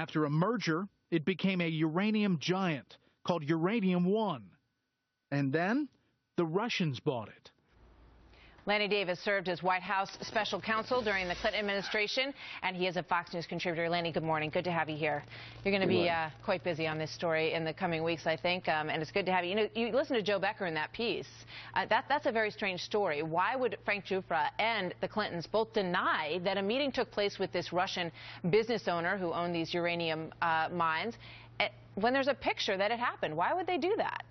After a merger, it became a uranium giant called Uranium One. And then the Russians bought it. Lanny Davis served as White House special counsel during the Clinton administration, and he is a Fox News contributor. Lanny, good morning. Good to have you here. You're going to be quite busy on this story in the coming weeks, I think, and it's good to have you. You know, you listened to Joe Becker in that piece. That's a very strange story. Why would Frank Giuffre and the Clintons both deny that a meeting took place with this Russian business owner who owned these uranium mines when there's a picture that it happened? Why would they do that?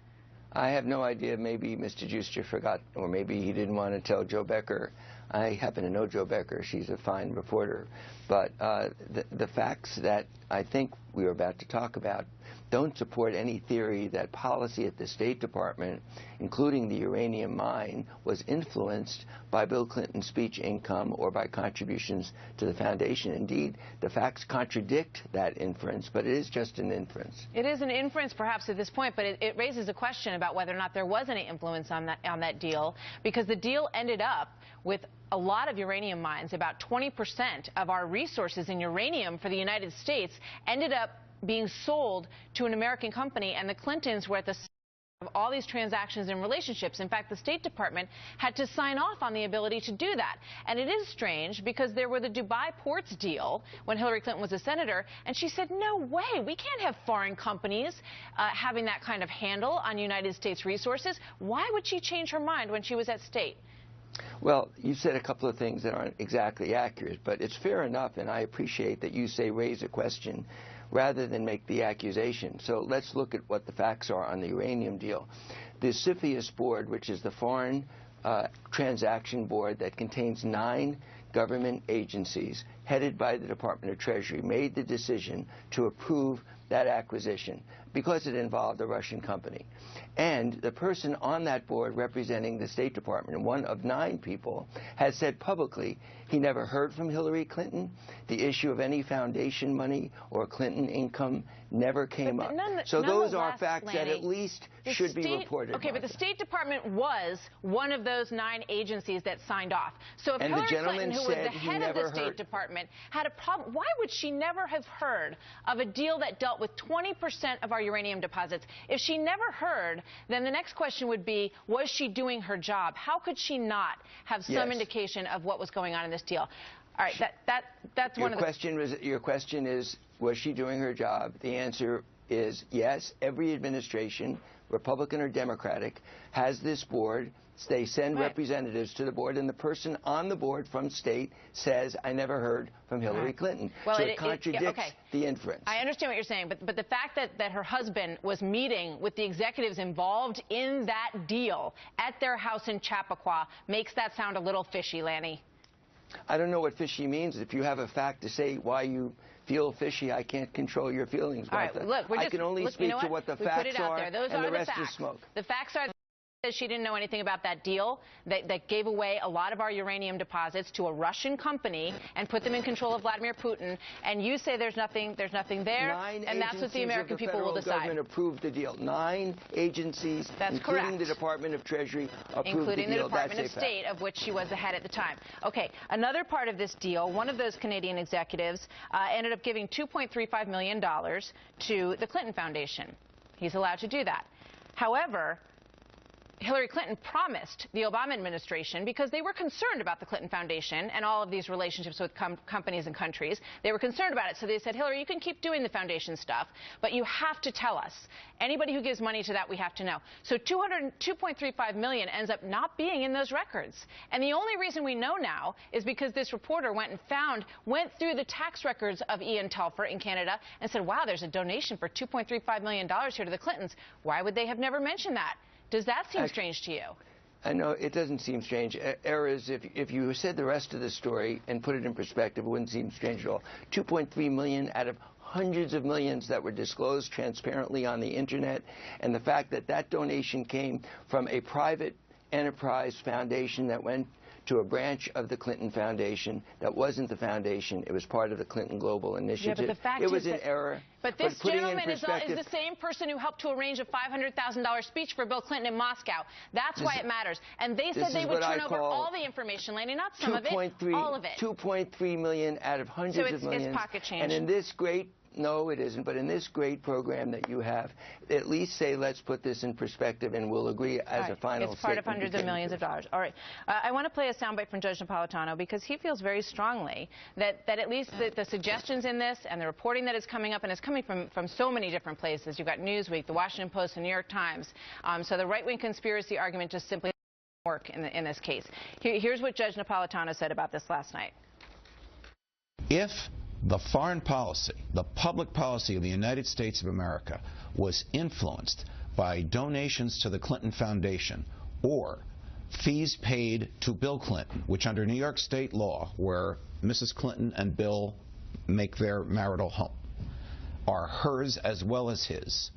I have no idea. Maybe Mr. Giuffre forgot, or maybe he didn't want to tell Joe Becker. I happen to know Joe Becker. She's a fine reporter. But the facts that I think we are about to talk about don't support any theory that policy at the State Department, including the uranium mine, was influenced by Bill Clinton's speech income or by contributions to the foundation. Indeed, the facts contradict that inference, but it is just an inference. It is an inference, perhaps, at this point, but it raises a question about whether or not there was any influence on that deal, because the deal ended up with a lot of uranium mines. About 20% of our resources in uranium for the United States ended up being sold to an American company, and the Clintons were at the center of all these transactions and relationships. In fact, the State Department had to sign off on the ability to do that. And it is strange because there were the Dubai ports deal when Hillary Clinton was a senator, and she said, no way, we can't have foreign companies having that kind of handle on United States resources. Why would she change her mind when she was at State? Well, you said a couple of things that aren't exactly accurate, but it's fair enough, and I appreciate that you say raise a question rather than make the accusation. So let's look at what the facts are on the uranium deal. The CFIUS board, which is the foreign transaction board that contains 9 government agencies headed by the Department of Treasury, made the decision to approve that acquisition because it involved a Russian company. And the person on that board representing the State Department, one of 9 people, has said publicly he never heard from Hillary Clinton. The issue of any foundation money or Clinton income never came up. So those are facts that at least should be reported. Okay, but the State Department was one of those 9 agencies that signed off. So if Hillary Clinton, who was the head of the State Department, had a problem, why would she never have heard of a deal that dealt with 20% of our uranium deposits? If she never heard, then the next question would be, was she doing her job? How could she not have some indication of what was going on in this deal? All right, that's one of the... Your question is, was she doing her job? The answer is yes. Every administration, Republican or Democratic, has this board. They send representatives to the board, and the person on the board from State says, I never heard from Hillary Clinton. Well, so it contradicts the inference. I understand what you're saying, but the fact that her husband was meeting with the executives involved in that deal at their house in Chappaqua makes that sound a little fishy, Lanny. I don't know what fishy means. If you have a fact to say why you feel fishy, I can't control your feelings, Martha. All right, look, I can only speak to what the facts are, and the rest is smoke. The facts are that she didn't know anything about that deal that gave away a lot of our uranium deposits to a Russian company and put them in control of Vladimir Putin. And you say there's nothing there, and that's what the American people will decide. 9 agencies of the federal government approved the deal. 9 agencies, including the Department of Treasury, approved the deal. Including the Department of State, of which she was the head at the time. Okay, another part of this deal, one of those Canadian executives ended up giving $2.35 million to the Clinton Foundation. He's allowed to do that. However, Hillary Clinton promised the Obama administration, because they were concerned about the Clinton Foundation and all of these relationships with companies and countries. They were concerned about it, so they said, Hillary, you can keep doing the foundation stuff, but you have to tell us. Anybody who gives money to that, we have to know. So $2.35 million ends up not being in those records. And the only reason we know now is because this reporter went through the tax records of Ian Telfer in Canada and said, wow, there's a donation for $2.35 million here to the Clintons. Why would they have never mentioned that? Does that seem strange to you? I know it doesn't seem strange. Errors, if you said the rest of the story and put it in perspective, it wouldn't seem strange at all. 2.3 million out of hundreds of millions that were disclosed transparently on the Internet, and the fact that that donation came from a private enterprise foundation that went to a branch of the Clinton Foundation that wasn't the foundation. It was part of the Clinton Global Initiative. Yeah, but the fact it was an error. But this gentleman is the same person who helped to arrange a $500,000 speech for Bill Clinton in Moscow. That's why it matters. And they said they would turn over all the information, Lanny, not some of it, all of it. 2.3 million out of hundreds of millions. It's pocket change. And in this great no, it isn't. But in this great program that you have, at least say, let's put this in perspective, and we'll agree as a final statement. It's part of hundreds of millions of dollars. All right. I want to play a soundbite from Judge Napolitano because he feels very strongly that at least the suggestions in this and the reporting that is coming up, and it's coming from so many different places. You've got Newsweek, the Washington Post, the New York Times. So the right-wing conspiracy argument just simply doesn't work in this case. Here's what Judge Napolitano said about this last night. If the foreign policy, the public policy of the United States of America was influenced by donations to the Clinton Foundation or fees paid to Bill Clinton, which under New York State law, where Mrs. Clinton and Bill make their marital home, are hers as well as his,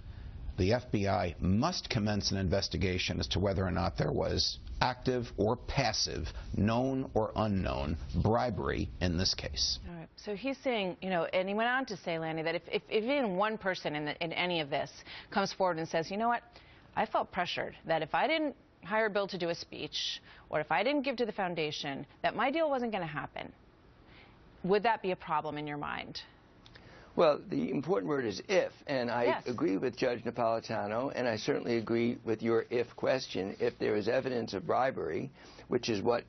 the FBI must commence an investigation as to whether or not there was active or passive, known or unknown, bribery in this case. All right. So he's saying, you know, and he went on to say, Lanny, that if even one person in any of this comes forward and says, you know what, I felt pressured that if I didn't hire Bill to do a speech or if I didn't give to the foundation, that my deal wasn't going to happen, would that be a problem in your mind? Well, the important word is if, and I agree with Judge Napolitano, and I certainly agree with your if question. If there is evidence of bribery, which is what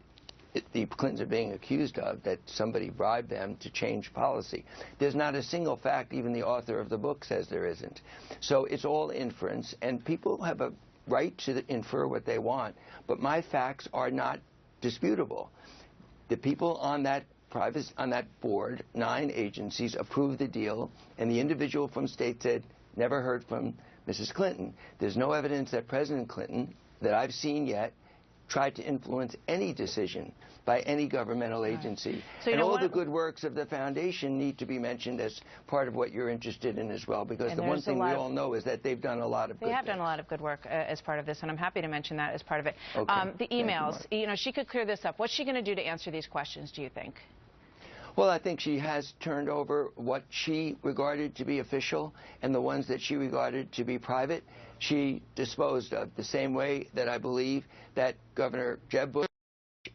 the Clintons are being accused of, that somebody bribed them to change policy. There's not a single fact, even the author of the book says there isn't. So it's all inference, and people have a right to infer what they want, but my facts are not disputable. The people on that board, 9 agencies, approved the deal, and the individual from state said, never heard from Mrs. Clinton. There's no evidence that President Clinton, that I've seen yet, tried to influence any decision by any governmental agency. So, and all the good works of the foundation need to be mentioned as part of what you're interested in as well, because the one thing we all know is that they've done a lot of good work. They have done a lot of good work as part of this, and I'm happy to mention that as part of it. Okay. The emails, you know, she could clear this up. What's she going to do to answer these questions, do you think? Well, I think she has turned over what she regarded to be official and the ones that she regarded to be private. She disposed of the same way that I believe that Governor Jeb Bush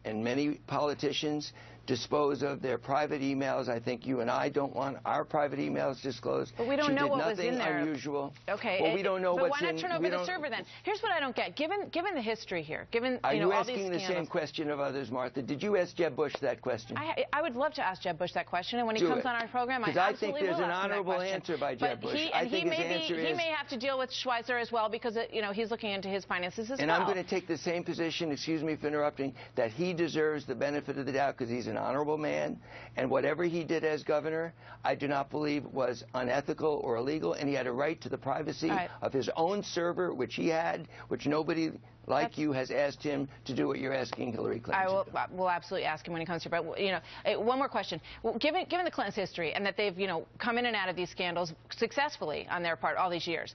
and many politicians dispose of their private emails. I think you and I don't want our private emails disclosed. But we don't know what was in there. Unusual. Okay. Well, we don't know what's in. But why not turn over the server then? Here's what I don't get. Given the history here, given all these scandals. Are you asking the same question of others, Martha? Did you ask Jeb Bush that question? I would love to ask Jeb Bush that question, and when he comes on our program, I absolutely will ask him that question. Because I think there's an honorable answer by Jeb Bush. He may have to deal with Schweizer as well, because you know, he's looking into his finances as well. And I'm going to take the same position, excuse me for interrupting, that he deserves the benefit of the doubt because he's an honorable man. And whatever he did as governor, I do not believe was unethical or illegal, and he had a right to the privacy of his own server, which he had, which nobody like you has asked him to do what you're asking Hillary Clinton. I will absolutely ask him when he comes here. But you know, one more question: given the Clintons' history and that they've come in and out of these scandals successfully on their part all these years,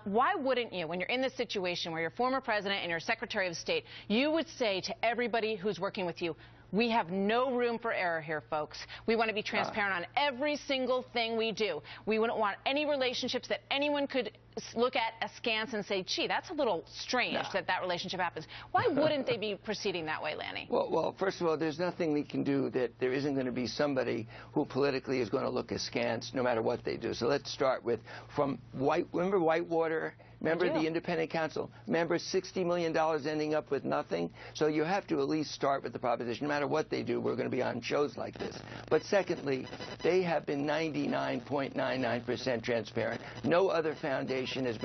why wouldn't you, when you're in this situation where you're former president and you're Secretary of State, you would say to everybody who's working with you, we have no room for error here, folks. We want to be transparent on every single thing we do. We wouldn't want any relationships that anyone could look at askance and say, gee, that's a little strange that relationship happens. Why wouldn't they be proceeding that way, Lanny? Well, first of all, there's nothing we can do that there isn't going to be somebody who politically is going to look askance no matter what they do. So let's start with remember Whitewater? Remember the independent counsel? Remember $60 million ending up with nothing? So you have to at least start with the proposition. No matter what they do, we're going to be on shows like this. But secondly, they have been 99.99% transparent. No other foundation has been